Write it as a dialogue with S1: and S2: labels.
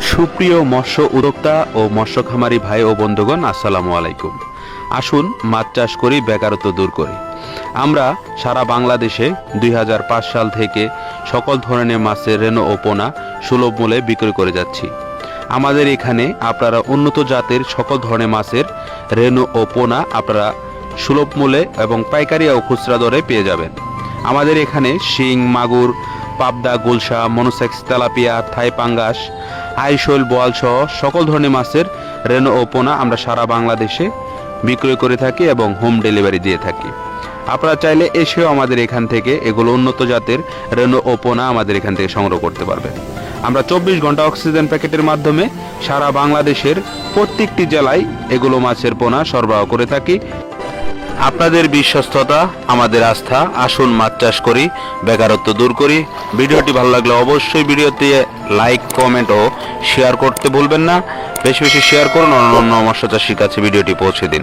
S1: সুপ্রিয় মৎস্য উদ্যোক্তা ও মৎস্য খামারি ভাই ও বন্ধুগণ, আসসালামু আলাইকুম। আসুন মাছ চাষ করি, বেকারত্ব দূর করি। আমরা সারা বাংলাদেশে 2005 সাল থেকে সকল ধরনের মাছের রেণু ও পোনা সুলভ মূল্যে বিক্রি করে যাচ্ছি। আমাদের এখানে আপনারা উন্নত জাতের সকল ধরনের মাছের রেণু ও পোনা আপনারা সুলভ মূল্যে এবং পাইকারি ও খুচরা দরে পেয়ে যাবেন। আমাদের এখানে শিং, মাগুর, পাবদা, গুলশা, মনোসেক্স, তেলাপিয়া, থাই পাঙ্গাস, আইশোল, বোয়াল সহ সকল ধরনের মাছের রেণু ও পোনা আমরা সারা বাংলাদেশে বিক্রয় করে থাকি এবং হোম ডেলিভারি দিয়ে থাকি। আপনারা চাইলে এসেও আমাদের এখান থেকে এগুলো উন্নত জাতের রেণু ও পোনা আমাদের এখান থেকে সংগ্রহ করতে পারবেন। আমরা 24 ঘন্টা অক্সিজেন প্যাকেটের মাধ্যমে সারা বাংলাদেশের প্রত্যেকটি জেলায় এগুলো মাছের পোনা সরবরাহ করে থাকি। আপনাদের বিশ্বস্ততা আমাদের আস্থা। আসুন মাছ চাষ করি, বেকারত্ব দূর করি। ভিডিওটি ভালো লাগলে অবশ্যই ভিডিওতে লাইক, কমেন্ট ও শেয়ার করতে ভুলবেন না। বেশি বেশি শেয়ার করুন, অন্য মৎস্য চাষীর কাছে ভিডিওটি পৌঁছে দিন।